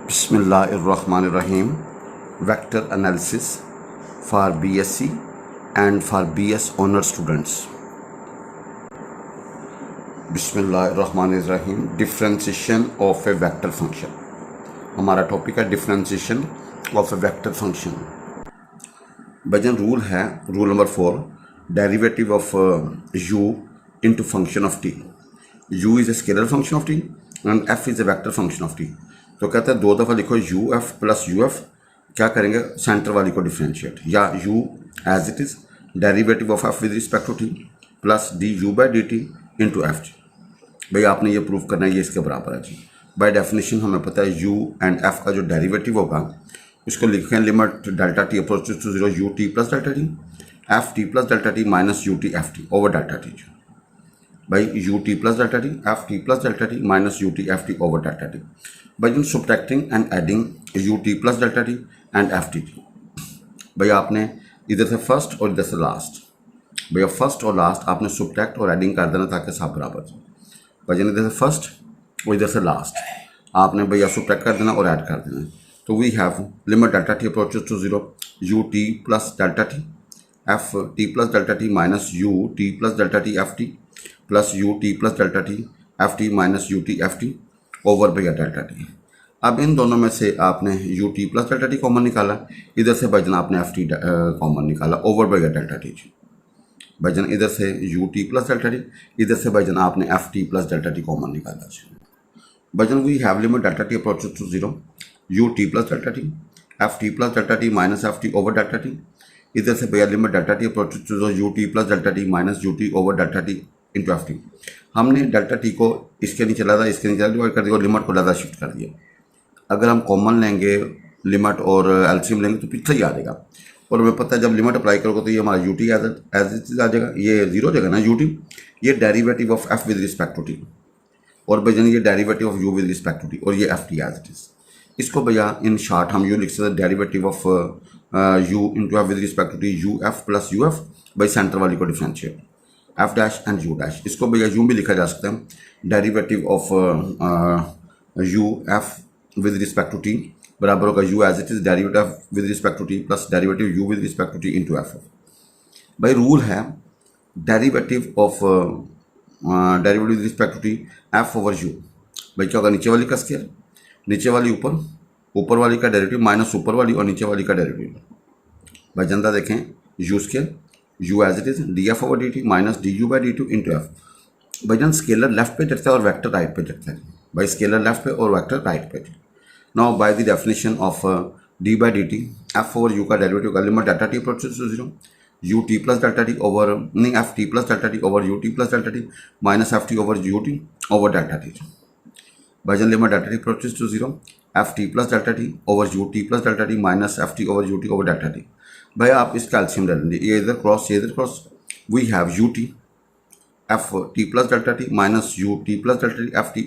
Bismillahirrahmanirrahim. Vector analysis for BSc and for BS honor students. Bismillahirrahmanirrahim. Differentiation of a vector function. हमारा topic है differentiation of a vector function. बजन rule है rule number 4, derivative of u into function of t. u is a scalar function of t and f is a vector function of t. तो कहते हैं दो दफ़ा लिखो u F plus you f, क्या करेंगे सेंटर वाली को डिफ्रेंशिएट, या u as it is derivative of F with respect to t plus D you by D t into F G. भाई आपने ये प्रूव करना है ये इसके बराबर है जी। बाय डेफिनेशन हमें पता है यू एंड एफ का जो डेरिवेटिव होगा उसको लिखें limit delta T approaches to zero U T plus delta T F T plus delta T minus U T F T over delta T. भाई U T plus delta T F T plus delta T minus U T F T over delta T. By subtracting and adding ut plus delta t and ft. भैया आपने इधर से first और इधर से last, भैया first और last आपने subtract और एडिंग कर देना ताकि सब बराबर हो। भैया इधर से फर्स्ट और इधर से लास्ट आपने भैया subtract कर देना और ऐड कर देना। तो we have limit delta T approaches to zero U T plus delta T F T plus delta T minus U T plus delta T F T plus u T plus delta T F t minus U T F T over भैया delta t. अब इन दोनों में से आपने u T plus delta t common निकाला, इधर से भाईजान आपने एफ टी कॉमन निकाला ओवर भैया डेल्टा टी। भाईजान इधर से u T plus delta t, इधर से भाईजान आपने f T plus delta t common निकाला। भाईजान we have limit delta T approaches to zero U T plus delta T F T plus delta T minus F T over delta t. इधर से भैया limit delta T approaches to zero U T plus delta T minus U T over delta T into f t. हमने delta T को इसके नीचे लादा, इसके नीचे डिवाइड कर दिया और लिमिट को लादा शिफ्ट कर दिया। अगर हम कॉमन लेंगे लिमिट और एलसीएम लेंगे तो पीछे ही आ जाएगा, और हमें पता है जब लिमिट अप्लाई करोगे तो ये हमारा U T as it is आ जाएगा, ये जीरो हो जाएगा ना यू टी। ये derivative of F with respect to T, और भैया ये derivative of U with respect to T, और ये F T as it is. इसको भैया इन शॉर्ट हम यू लिख सकते हैं derivative of U into F with respect to T U F plus you F by centre वाली को differentiate f dash and u dash. इसको भैया यू भी लिखा जा सकता है derivative of u f with respect to t बराबर होगा you as it is derivative with respect to t plus derivative you with respect to T into f. भाई रूल है derivative of derivative with respect to T F over u. भाई क्या होगा नीचे वाली का स्केयर, नीचे वाली ऊपर, ऊपर वाली का डेरिवेटिव माइनस ऊपर वाली और नीचे वाली का डेरिवेटिव। भाई जनता देखें u square u as it is d F over D T minus D you by D to into f. भाईजान स्केलर लेफ्ट पे चढ़ता है और वेक्टर राइट पे चढ़ता है। भाई स्केलर लेफ्ट पे और वेक्टर राइट पे। Now by the definition of D by D T F over U का डेरिवेटिव का limit delta T approaches to zero U T plus delta T over नहीं F T plus delta T over U T plus delta T minus F T over U T over delta T. भाईजान limit delta T approaches to zero F T plus delta T over U T plus delta T minus F T over U T over delta T. भाई आप इसका LCM ले लेंगे, ये इधर cross ये इधर cross, we have U T F T plus delta T minus U T plus delta T F T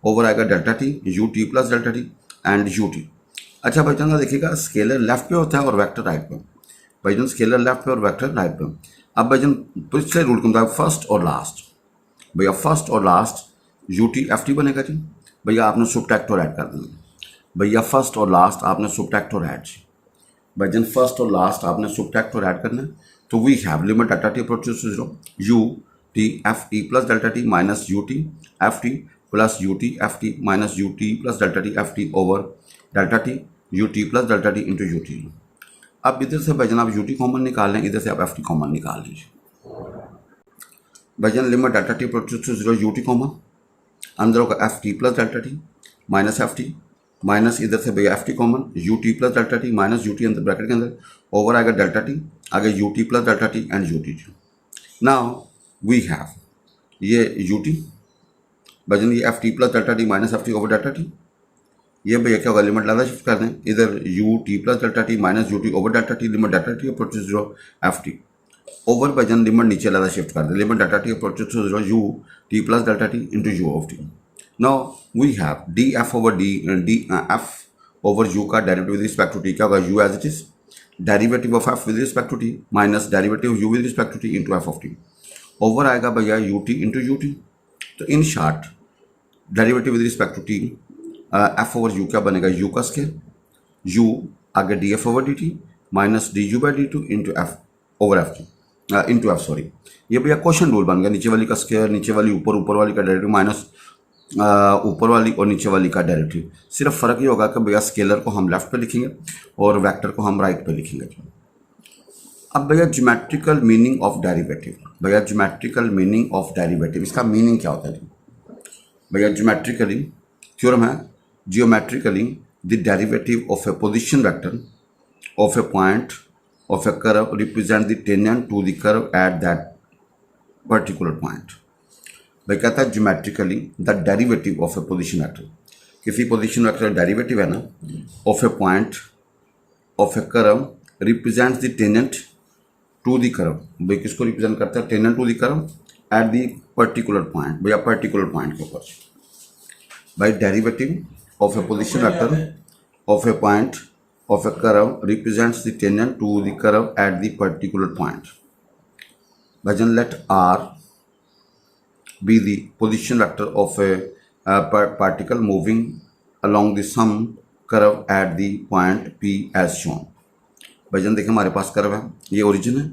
over आएगा delta T U T plus delta T and you T. अच्छा भाई जान देखिएगा स्केलर लेफ्ट पे होता है और vector right पे। भाई जान स्केलर लेफ्ट पे और वेक्टर राइट पे। अब भाई जान पिछले रूल के मुताबिक फर्स्ट और लास्ट, भैया फर्स्ट और last U T F T बनेगा जी। भैया आपने सबट्रैक्ट और ऐड कर देना। भैया फर्स्ट और लास्ट आपने सबट्रैक्ट और ऐड जी। भाई जान फर्स्ट और लास्ट आपने सबट्रैक्ट और ऐड करना है। तो we have limit delta T approaches to zero U T F T plus delta T minus U T F T plus u T F t minus U T plus delta T F T over delta T U T plus delta T into you t. अब इधर से भाईजान आप you t common निकाल लें, इधर से आप एफ टी कॉमन निकाल लीजिए। भाईजान limit delta T approaches to zero you t common, अंदर होगा f T plus delta T minus F t minus इधर से भैया f t common u T plus delta T minus you t अंदर bracket के अंदर ओवर आएगा delta t आगे u T plus delta T and you t. Now we have ये u t भाईजान ये F T plus delta T minus F T over delta T. ये भैया क्या होगा लिमिट लादा शिफ्ट कर दें, इधर U T plus delta T minus U T over delta T limit delta T approaches zero F T over भाईजान limit नीचे लादा शिफ्ट कर दें limit delta T approaches to zero U T plus delta T into U of T. Now we have D F over D F over U का derivative with respect to T क्या होगा you as it is derivative of F with respect to T minus derivative you with respect to T into F of T over आएगा भैया U T into you T. तो in short derivative with respect to T F over U क्या बनेगा, U का square, U आगे D F over D T minus D you by D to into F over F की into F sorry. ये भैया question rule बन गया, नीचे वाली का स्केयर नीचे वाली ऊपर, ऊपर वाली का डेरिवेटिव माइनस ऊपर वाली और नीचे वाली का डेरिवेटिव। सिर्फ फ़र्क ये होगा कि भैया स्केलर को हम लेफ्ट पे लिखेंगे और वेक्टर को हम राइट पे लिखेंगे। अब भैया ज्योमेट्रिकल मीनिंग ऑफ डेरिवेटिव, भैया ज्योमेट्रिकल मीनिंग ऑफ डेरिवेटिव, इसका मीनिंग क्या होता है भैया? ज्योमेट्रिकली थ्योरम है, geometrically the derivative of a position vector of a point of a curve represent the tangent to the curve at that particular point. भाई कहता है geometrically the derivative of a position vector, किसी position vector derivative है ना, of a point of a curve represents the tangent to the curve. भाई किसको represent करता है? Tangent to the curve at the particular point, भैया particular point के ऊपर। भाई derivative of a position vector of a point of a curve represents the tangent to the curve at the particular point. Then let R be the position vector of a particle moving along the sum curve at the point P as shown। भजन देखें हमारे पास curve है, ये origin है,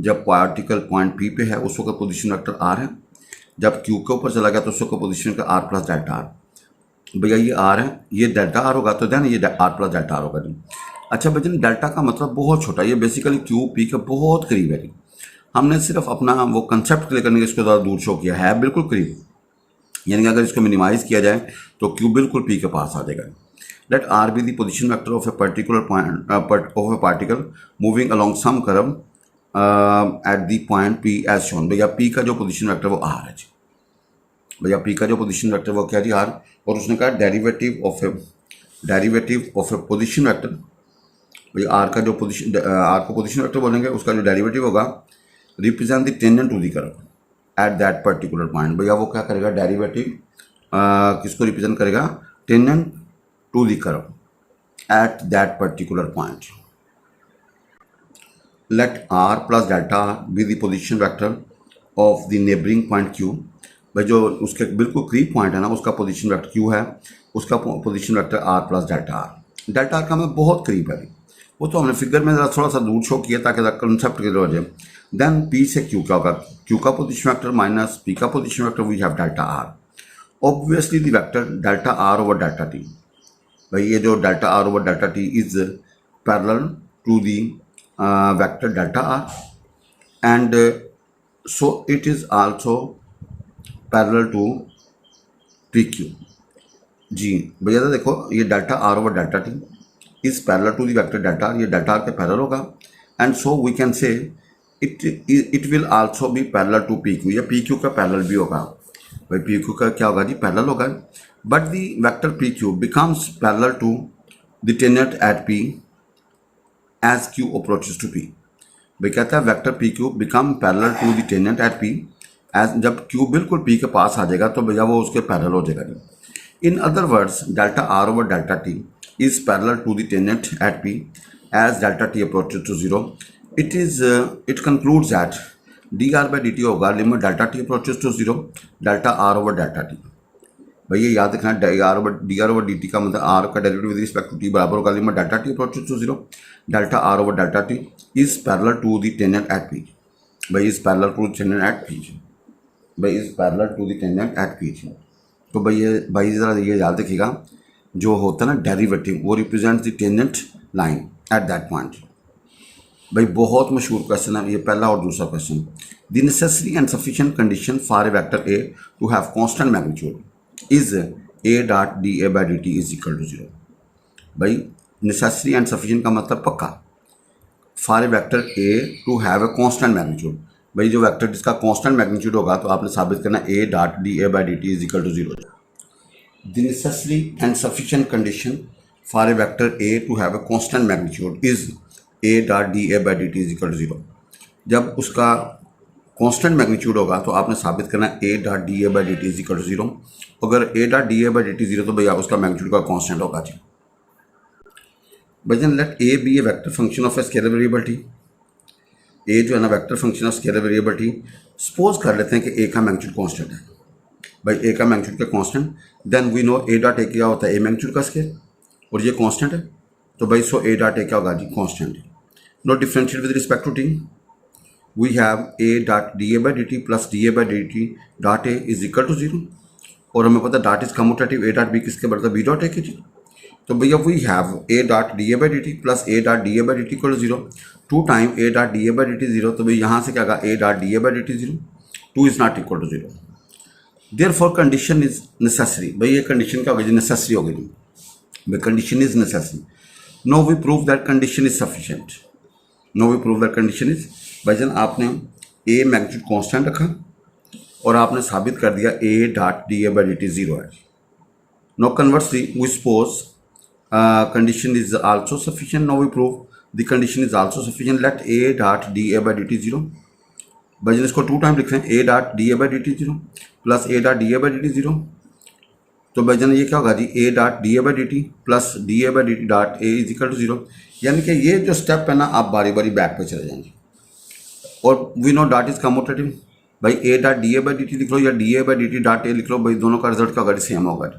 जब particle point P पे है उस वक्त पोजीशन वेक्टर R है, जब Q के ऊपर चला गया तो उस वक्त position vector R plus delta R। भैया ये R है, ये डेल्टा R होगा तो देन ये R प्लस डेल्टा R होगा जी। अच्छा भजन डेल्टा का मतलब बहुत छोटा, ये बेसिकली Q P के बहुत करीब है। हमने सिर्फ अपना वो कंसेप्ट क्लियर करने के इसको ज़्यादा दूर शो किया है, बिल्कुल करीब, यानी कि अगर इसको मिनिमाइज किया जाए तो क्यू बिल्कुल पी के पास आ जाएगा। Let R be the position vector of a particular point of a particle moving along some curve at the point P as shown. भैया पी का जो पोजीशन वेक्टर वो आर है जी, भैया पी का जो पोजीशन वेक्टर वो क्या जी आर, और उसने कहा derivative of a position vector. भैया आर का जो पोजीशन, आर को पोजीशन वेक्टर बोलेंगे, उसका जो डेरिवेटिव होगा represent the tangent to the curve at that particular point. भैया वो क्या करेगा, डेरिवेटिव किसको रिप्रेजेंट करेगा? Tangent to the curve at that particular point. Let R plus delta be the position vector of the neighbouring point Q. भाई जो उसके बिल्कुल करीब पॉइंट है ना, उसका पोजीशन वेक्टर क्यू है, उसका position vector R plus delta R. Delta R का हमें बहुत करीब है, वो तो हमने फिगर में थोड़ा सा दूर शो किया ताकि कंसेप्ट क्लियर हो जाए। देन पी से क्यू क्या होगा, क्यू का पोजीशन वेक्टर माइनस पी का position vector, we have delta r. Obviously the vector delta r over delta T. भाई ये जो delta r over delta t is parallel to the vector delta r and so it is also parallel to P q जी। भैया तो देखो ये delta r over delta t is parallel to the vector delta r, ये delta r के parallel होगा and so we can say it will also be parallel to P Q, या P Q का पैरेलल भी होगा। भाई P Q का क्या होगा जी, पैरेलल होगा, but the vector P Q becomes parallel to the tangent at P as Q approaches to P. भाई कहता है vector P Q become parallel to the tangent at P as, जब Q बिल्कुल पी के पास आ जाएगा तो भैया वो उसके पैरेलल हो जाएगा। In other words delta r over delta T is parallel to the tangent at P as delta t approaches to 0. It concludes that dr by dt होगा limit delta t approaches to 0 delta r over delta t। भाई ये याद रखना, dr over dt का मतलब r का derivative with respect to t बराबर होगा limit delta t approaches to 0 delta r over delta t is parallel to the tangent at P। भाई is parallel to the tangent at P, भाई is parallel to the tangent at P। तो भाई ज़रा ये याद रखिएगा, जो होता है ना डेरिवेटिव वो represent the tangent line at that point. भाई बहुत मशहूर क्वेश्चन है ये, पहला और दूसरा question. The necessary and sufficient condition for a vector A to have constant magnitude is A dot D A by D T is equal to 0। भाई necessary and sufficient का मतलब पक्का, for a vector A to have a constant magnitude. भाई जो vector जिसका constant magnitude होगा तो आपने साबित करना ए dot D A by D T is equal to 0। The necessary and sufficient condition for a vector A to have a constant magnitude is A dot dA by dt is equal to 0। जब उसका constant magnitude होगा तो आपने साबित करना A dot dA by dt is equal to 0। अगर A dot dA by dt 0 तो भैया उसका magnitude का constant होगा जी। But then let A be a vector function of a scalar variable t। A जो है ना vector function of scalar variable t। Suppose कर लेते हैं कि A का मैग्नीट्यूड कांस्टेंट है। भाई A का मैग्नीट्यूड का constant then we know A dot ए क्या होता है, ए मैग्नीट्यूड का स्केल, और ये कांस्टेंट है, तो भाई सो ए डॉट ए क्या होगा जी, constant. Now differentiate with respect to T, we have A dot D A by D T plus D A by D T dot A is equal to zero, और हमें पता dot is commutative, A dot b किसके बराबर, b dot a की जी। तो भैया we have A dot D A by D T plus a dot D A by D t equal to zero, two time A dot D A by D T zero, तो भाई यहाँ से क्या होगा, A dot D A by D T zero, two is not equal to zero, therefore condition is necessary. भाई ये condition क्या होगी, नेसेसरी होगी, भाई condition is necessary. Now we prove that condition is sufficient, now we prove that condition is, भाईजान आपने ए magnitude constant रखा और आपने साबित कर दिया a dot D A by D T zero है। Now conversely we suppose condition is also sufficient, now we prove the condition is also sufficient, let a dot d a by dt zero, भाई इसको to time लिख रहे हैं, a dot d a by dt zero plus a dot d a by dt zero, तो भाईजान ये क्या होगा जी, a dot d a by dt plus d a by dt dot a is equal to zero. यानी कि ये जो स्टेप है ना, आप बारी बारी बैक पे चले जाएंगे, और we know dot is commutative, भाई a dot d a by dt लिख लो या d a by dt dot a लिख लो, भाई दोनों का रिजल्ट क्या होगा, सेम होगा।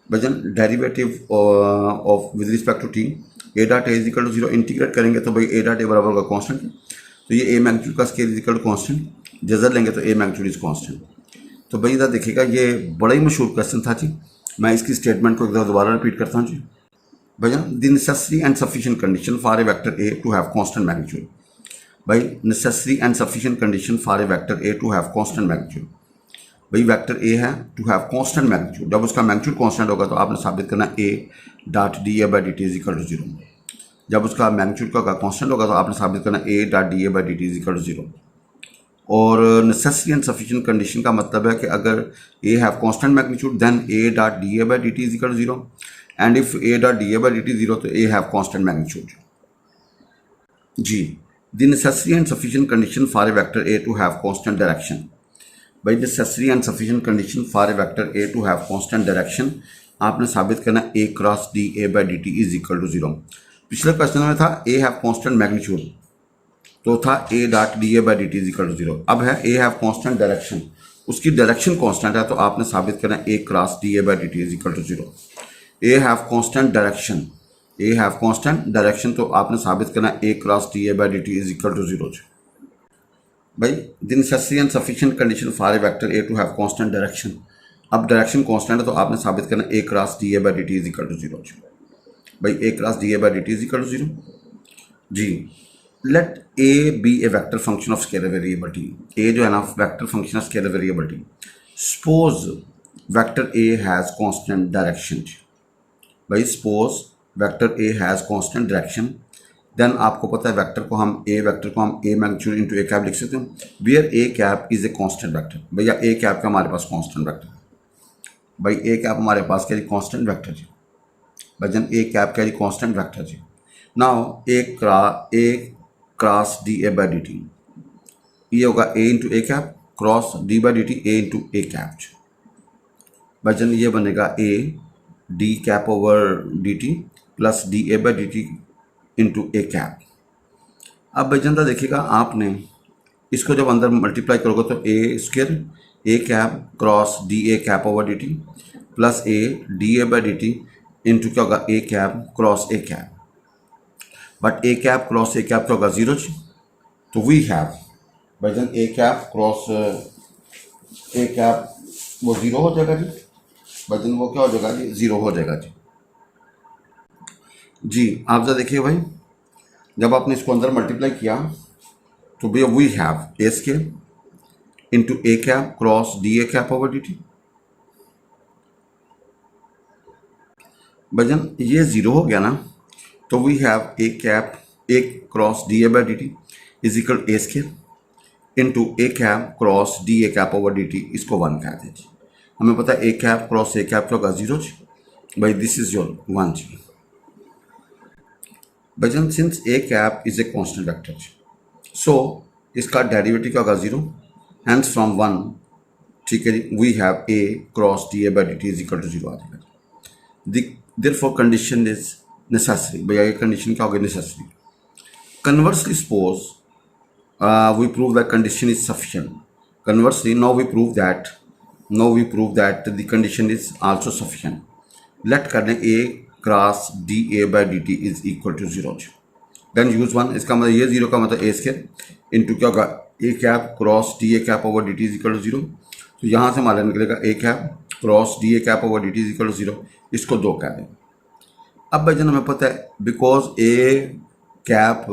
भाईजान derivative of with respect to T, A dot A is equal to zero, integrate करेंगे तो भाई ए डॉट ए बराबर का कांस्टेंट है, तो ये ए मैग्नीट्यूड का scale is equal to constant, जजर लेंगे तो ए मैग्नीट्यूड इज कांस्टेंट। तो भाई इधर देखिएगा, ये बड़ा ही मशहूर क्वेश्चन था जी, मैं इसकी स्टेटमेंट को एक दफ़ा दोबारा रिपीट करता हूँ जी। भाईजान the necessary and sufficient condition for a vector A to have constant magnitude, भाई necessary and sufficient condition for a vector A to have constant magnitude, भाई वेक्टर ए है टू हैव कांस्टेंट मैग्नीट्यूड, जब उसका magnitude constant होगा तो आपने साबित करना ए dot D A by D T is equal to zero, जब उसका मैग्नीट्यूड का कांस्टेंट होगा तो आपने साबित करना ए dot D A by D T is equal to zero. और नेसेसरी एंड सफिशिएंट कंडीशन का मतलब है कि अगर a have constant magnitude then a dot D A by D T is equal to zero, and if a dot D A by D T zero तो a have constant magnitude जी। The necessary and sufficient condition for a vector A to have constant direction, भाई necessary and sufficient condition for a vector A to have constant direction, आपने साबित करना a cross D A by D T is equal to zero. पिछले question में था a have constant magnitude, तो था a dot D A by D T is equal to zero. अब है ए हैव कांस्टेंट डायरेक्शन, उसकी direction constant है, तो आपने साबित करना a cross D A by D T is equal to zero. A have constant direction, a have constant direction, तो आपने साबित करना a cross D A by D T is equal to zero. भाई the necessary and sufficient condition for a vector A to have constant direction, अब direction constant है तो आपने साबित करना a cross D A by D T is equal to zero. भाई a cross D A by D T is equal to zero जी। Let a be a vector function of scalar variability, a जो है ना vector function of scalar variability, suppose vector a has constant direction, भाई suppose vector a has constant direction, then आपको पता है vector को हम a magnitude into A cap लिख सकते हैं, where a cap is a constant vector. भैया ए कैप का हमारे पास कांस्टेंट वेक्टर, भाई ए कैप हमारे पास क्या जी, कांस्टेंट वेक्टर जी। भाईजान ए कैप क्या जी, कांस्टेंट वेक्टर जी। Now a cross D A by D t, ये होगा a into A cap cross d by D t a into A cap. भाईजान ये बनेगा a d cap over D T plus D A by D t into A cap. अब भाईजान देखिएगा, आपने इसको जब अंदर मल्टीप्लाई करोगे तो a square a cap cross D A cap over D T plus a d A by D t into क्या होगा, a cap cross A cap, but a cap cross A cap क्या होगा, zero जी। तो we have भाईजान a cap cross A cap वो zero हो जाएगा जी, भाईजान वो क्या हो जाएगा जी, जीरो हो जाएगा जी। जी आप जरा देखिए भाई, जब आपने इसको अंदर मल्टीप्लाई किया तो भैया we have A scale into A cap cross D A cap over D T, भाईजान ये जीरो हो गया ना, तो we have A cap A cross D A by D T is equal A scale into A cap cross D A cap over D T, इसको one कहते हैं जी। हमें पता है A cap cross A cap क्या होगा, zero जी, भाई दिस इज योर वन जी। भाईजान since a cap is a constant vector, so इसका डेरिवेटिव क्या होगा, जीरो, हैंस फ्रॉम वन, ठीक है जी, we have a cross D A by D T is equal to zero आ जाएगा। देयरफॉर कंडीशन इज नेसेसरी, भैया ये कंडीशन क्या होगी, necessary. Conversely suppose we prove that condition is sufficient. Conversely, now we prove that now we prove that the condition is also sufficient. Let कर लें a cross D A by D T is equal to zero. Then use one, इसका मतलब ये zero का मतलब ए square into क्या होगा a cap cross D A cap over D T is equal to zero. तो यहाँ से हमारा निकलेगा a cap cross D A cap over D T is equal to zero, इसको दो कह दें। अब भाई जन हमें पता है बिकॉज ए कैप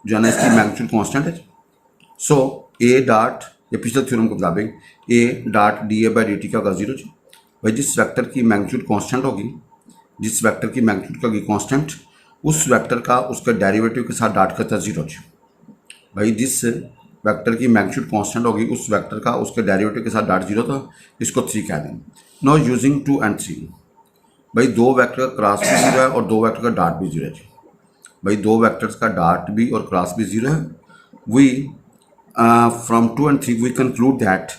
जो है ना इसकी मैग्नीट्यूड कांस्टेंट है, सो ए डॉट, ये पिछले थ्योरम के मुताबिक ए dot D A by D T क्या होगा जीरो। भाई जिस वेक्टर की मैग्नीट्यूड कांस्टेंट होगी, जिस वेक्टर की मैग्नीट्यूड होगी कांस्टेंट, उस वेक्टर का उसके डेरिवेटिव के साथ डॉट करता है जीरो। भाई जिस वेक्टर की मैग्नीट्यूड कांस्टेंट होगी उस वेक्टर का उसके डेरिवेटिव के साथ डॉट जीरो, तो इसको 3 कह दें। नो यूजिंग 2 and 3, भाई दो वेक्टर का क्रॉस भी जीरो है और दो वेक्टर का डॉट भी जीरो है। भाई दो वेक्टर्स का डॉट भी और क्रॉस भी जीरो है। We from 2 and 3 we conclude that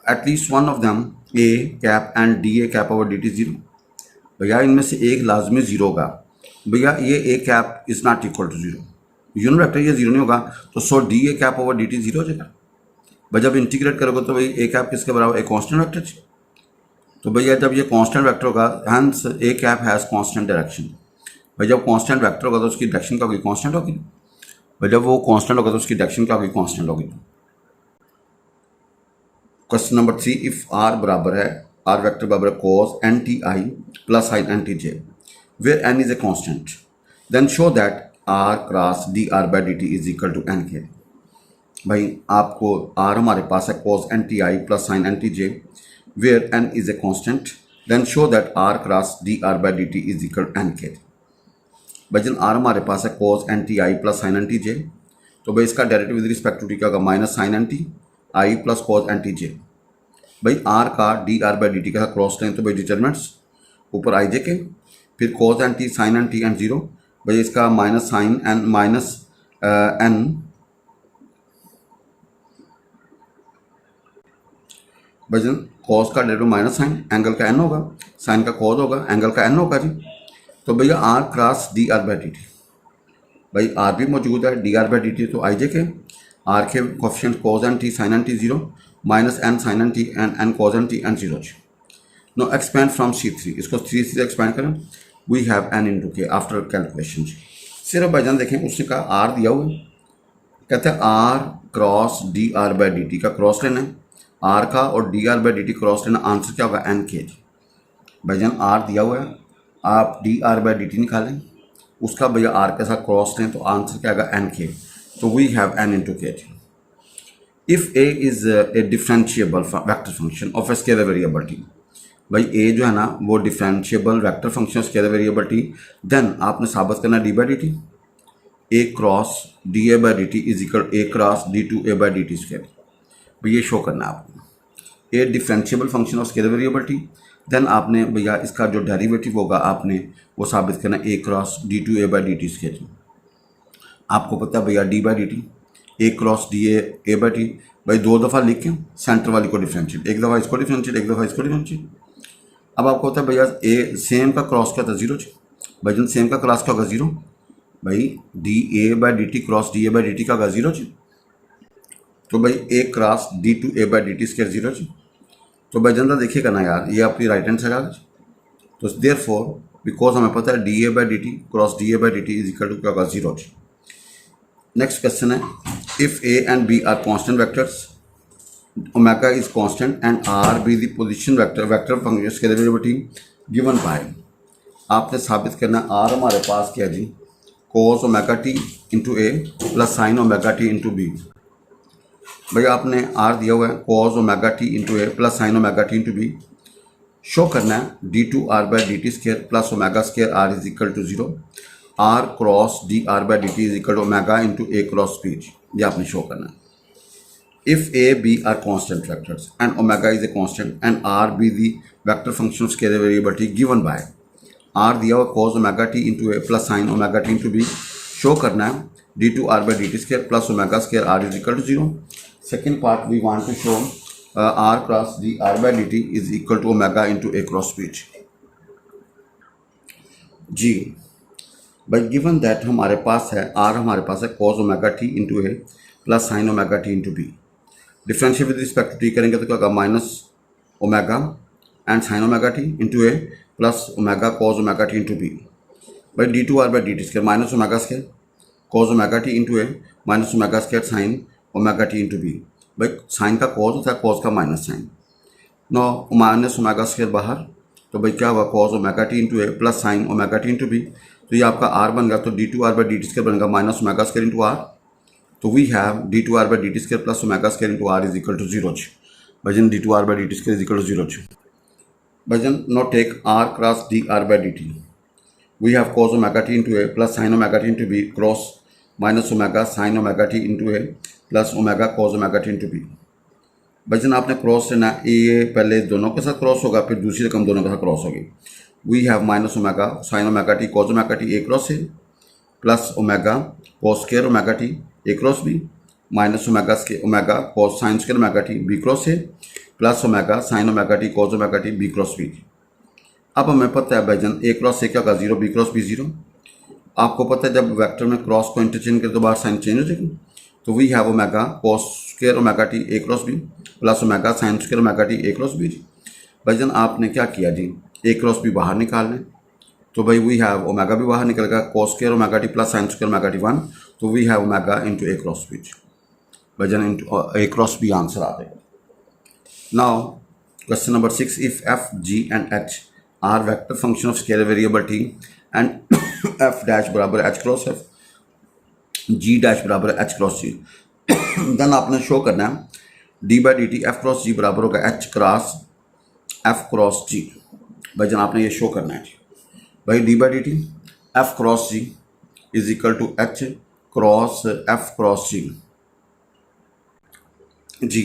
at least one of them a cap and d A cap over D T zero. भैया इनमें से एक लाजमी जीरो होगा। भैया ये a cap is not equal to zero, unit vector ये जीरो नहीं होगा, तो सो डी ए cap over D T zero हो जाएगा। भाई जब इंटीग्रेट करोगे तो भाई ए कैप किसके बराबर, एक कांस्टेंट वेक्टर। तो भैया जब ये कांस्टेंट वेक्टर होगा hence A cap has constant direction. भाई जब कांस्टेंट वेक्टर होगा तो उसकी डायरेक्शन क्या होगी, कांस्टेंट होगी। भाई जब वो कांस्टेंट होगा तो उसकी डायरेक्शन क्या होगी, कांस्टेंट होगी। क्वेश्चन नंबर 3, इफ आर बराबर है, आर वेक्टर बराबर है cos N T I plus sine N T J where N is a constant, then show that R cross D R by D T is equal to N K. भाई आपको R हमारे पास है cos N T I plus sine N T J where N is a constant, then show that R cross D R by D T is equal to N K. भाई जन are हमारे पास है cos N T I plus sine N T j, तो भाई इसका derivative with respect to T क्या होगा, minus sine N T I plus cos N T j. भाई आर का d are by D T का क्रॉस लें तो भाई डिटर्मिनेंट्स ऊपर आई जे के, फिर cos N T sine N T and zero. भाई इसका minus sine N minus N, भाई cos का डेरिवेटिव माइनस साइन, एंगल का एन होगा, साइन का cos होगा, एंगल का एन होगा जी। तो भैया R cross D R by D T, भाई आर भी मौजूद है, D are by D T तो आई जे के, आर के coefficient cos N T sine N T zero minus N sine N T N cos N T N zero. Now expand from C3, इसको 3 से expand करें, we have N into K after calculation. सिर्फ भाईजान देखें उसने कहा are दिया हुआ है, कहते हैं R cross D R by D T का क्रॉस लेना है, आर का और D are by D T cross लेना, आंसर क्या होगा एन के। भाईजान आर दिया हुआ है, आप D R by D T निकालें, उसका भैया आर के साथ क्रॉस लें तो आंसर क्या आएगा एन के, तो we have N into k. If a is a differentiable vector function of a scalar variability, भाई ए जो है ना वो differentiable vector function scalar variability, then आपने साबित करना d by D t, A cross D A by D T is equal a cross d two a by D T square. भाई ये शो करना है आपको, a differentiable function of scalar variability, then आपने भैया इसका जो डेरिवेटिव होगा आपने वो साबित करना a cross d two a by D T square. आपको पता है भैया d by D t, A cross D A by t, भाई 2 दफ़ा लिख के सेंटर वाली को डिफरेंशिएट, एक दफ़ा इसको डिफरेंशिएट, एक दफ़ा इसको डिफरेंशिएट। अब आपको होता है भैया ए सेम का क्रॉस क्या था जीरो, भाई जन सेम का क्रॉस क्या होगा जीरो, भाई d A by D T cross D A by D T का होगा जीरो जी, तो भाई a cross d two a by D T square zero जी। तो भाई जनता देखिएगा ना यार, ये आपकी राइट हैंड साइड आ गई, तो देयरफॉर बिकॉज हमें पता है d A by D T cross D A by D T is equal to क्या होगा जीरो जी। नेक्स्ट क्वेश्चन है, if a and b are constant vectors, omega is constant and r be the position vector function scalar variability given by, आपने साबित करना r हमारे पास क्या जी, cos ओमेगा टी इंटू ए plus sine omega T into b. भैया आपने r दिया हुआ है cos ओमेगा टी इंटू ए plus sine omega T into b, show करना है d two are by D t square plus omega square r is equal to zero, r cross D R by D T is equal to omega into a cross b, ये आपने show करना है। If A, B are constant vectors and omega is a constant and R be the vector function of scalar variability given by, R दिया हुआ cos omega t into A plus sin omega t into B, show करना है d2 r by dt square plus omega square r is equal to 0. Second part we want to show r cross d r by dt is equal to omega into A cross B. जी भाई given that हमारे पास है r हमारे पास है cos omega t into A plus sine omega t into B, differentiate with respect to T करेंगे तो क्या होगा minus omega and sine omega T into A plus omega cos omega T into B by D two are by D T square minus omega square cos omega T into A minus omega square sine omega T into B भाई sine का cos होता है cos का minus sine no minus omega square बाहर तो भाई क्या होगा कॉज ओमेगा टी इंटू ए plus sine omega T into b तो ये आपका आर बन गया तो d two are by D T square बनेगा minus omega square into r तो we have d two are by D T square plus omega square into r is equal to zero भजन d two are by D T square is equal to zero भजन now take R cross D R by D T we have cos omega t into a plus sin omega t into b cross minus omega sin omega t into a plus omega cos omega t into b भजन आपने cross लेना ये पहले दोनों के साथ cross होगा फिर दूसरी रकम दोनों के साथ क्रॉस होगी we have minus omega sine omega t cos omega T A cross है plus omega cos square omega T A cross b minus omega cos sine square omega t b cross है plus omega sine omega t cos omega t b cross b अब हमें पता है भाईजान ए cross A क्या होगा zero B cross B zero आपको पता है जब वेक्टर में क्रॉस को इंटरचेंज करें तो बाहर साइन चेंज हो जाएगी तो we have omega cos square omega T A cross B plus omega sine square omega T A cross B भाईजान आपने क्या किया जी ए क्रॉस बी बाहर निकाल लें तो भाई वी हैव ओमेगा भी बाहर निकलेगा cos square omega t plus sine square omega t 1 तो we have omega into a cross B भाईजान into a cross b answer आ जाएगा now question number 6 if f g and h are vector function of scalar variable t and f dash बराबर h cross f g dash बराबर h cross g then आपने show करना है d by D T f cross जी बराबर होगा h cross f cross g भाई जन आपने ये शो करना है जी भाई d by D T f cross g is equal to h cross f cross g जी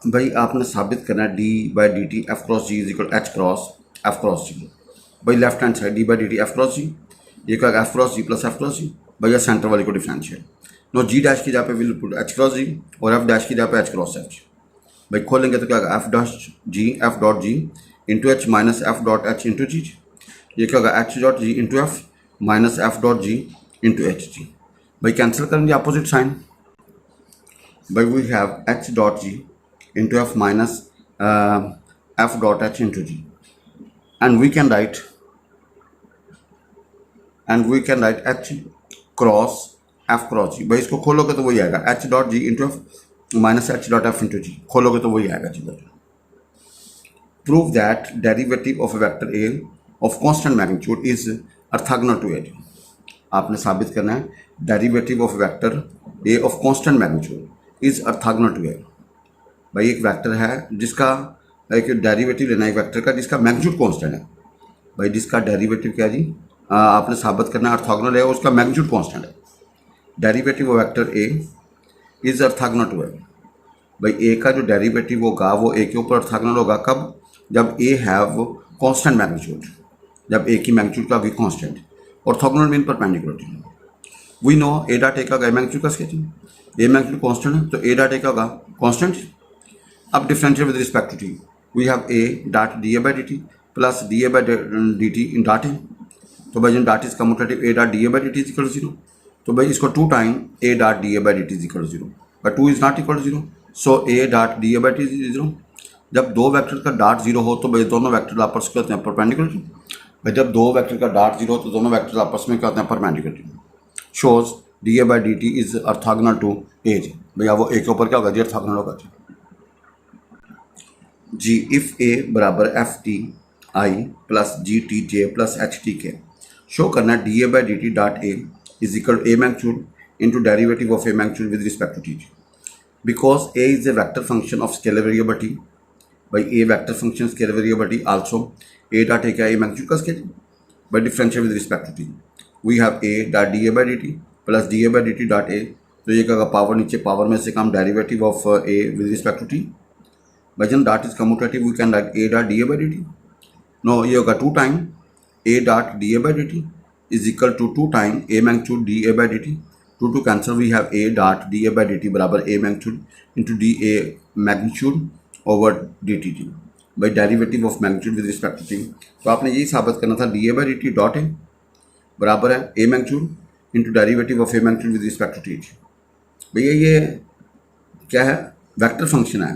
भाई आपने साबित करना है d by D T f cross g is equal h cross f cross g भाई left hand side d by D T f cross g ये क्या f cross g plus F cross जी भैया सेंटर वाले को differential no जी dash की जगह पे will put H cross जी और एफ डैश की जगह पे एच क्रॉस एफ जी भाई खोलेंगे तो क्या होगा f dash g f dot g into h minus f dot h into g ये क्या होगा h dot g into f minus f dot g into h जी भाई कैंसिल करेंगे अपोजिट साइन भाई we have h dot g into f minus f dot h into g and we can write h cross f cross g भाई इसको खोलोगे तो वही आएगा h dot g into f minus h dot f into g खोलोगे तो वही आएगा जी prove that derivative of a vector a of constant magnitude is orthogonal to a आपने साबित करना है derivative of a vector a of constant magnitude is orthogonal to a भाई एक वेक्टर है जिसका एक डेरिवेटिव लेना है एक वेक्टर का जिसका मैग्नीट्यूड कांस्टेंट है भाई जिसका डेरिवेटिव क्या जी आपने साबित करना है ऑर्थोगोनल है उसका मैग्नीट्यूड कांस्टेंट है derivative of vector a is orthogonal to a भाई ए का जो डेरिवेटिव होगा वो ए के ऊपर ऑर्थोगोनल होगा कब जब ए हैव कांस्टेंट मैग्नीट्यूड जब ए की मैग्नीट्यूड का होगी constant orthogonal mean perpendicular we know A dot A का मैग्नीट्यूड का स्केचिंग ए मैग्नीट्यूड कांस्टेंट है तो ए डॉट ए का होगा कांस्टेंट अब differential with respect to T we have A dot D A by D T plus D A by D T in dot ए तो भाई dot is commutative A dot D A by D T is equal to zero तो भाई इसको 2 time A dot D A by D T is equal to zero but 2 is not equal to zero so A dot D A by T is zero जब दो vector का dot zero हो तो भाई दोनों वेक्टर आपस में होते हैं परपेंडिकुलर भाई जब दो वेक्टर का डॉट जीरो हो तो दोनों वेक्टर आपस में क्या होते हैं perpendicular shows d A by D T is orthogonal to a जी भैया वो ए के ऊपर क्या होगा जी ऑर्थोगोनल होगा जी इफ ए बराबर एफ टी आई plus G T J plus H T K show करना D A by D T dot A is equal to A magnitude into derivative of A magnitude with respect to T because A is a vector function of scalar variable T by A vector function scalar variable T also A dot ए क्या A magnitude का scale by differential with respect to T we have A dot D A by D T plus D A by D T dot ए तो ये क्या power नीचे power में से कम derivative of a with respect to t भाईजान dot is commutative we can write a dot D A by D t no ये होगा 2 time A dot D A by D T is equal to 2 time a magnitude d A by D T to cancel we have A dot D A by D t बराबर a magnitude into d a magnitude over D t t by derivative of magnitude with respect to T तो आपने यही साबित करना था d A by D T dot a बराबर है a magnitude into derivative of A magnitude with respect to t भैया ये क्या है वेक्टर फंक्शन है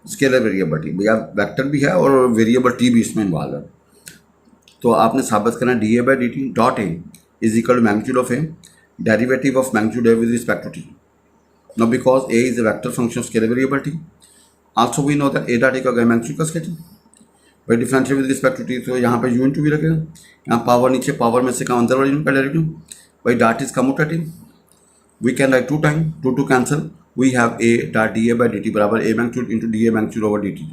स्केलर वेरिएबिलिटी, भैया वेक्टर भी है और वेरिएबल टी भी इसमें इन्वॉल्व है। तो आपने साबित करना D A by D T dot A is equal to magnitude of A derivative of magnitude A with respect to T. Now because A is a vector function scalar variability, also we know that A dot A का magnitude का scalar भाई differential with respect to T, तो यहाँ पे you in to भी रखेगा, यहाँ power नीचे पावर में से कम अंदर वाली यूनिट का डेरिवेटिव भाई dot is commutative, we can write two time to cancel, we have A dot D A by D t बराबर a magnitude into d a magnitude over D T.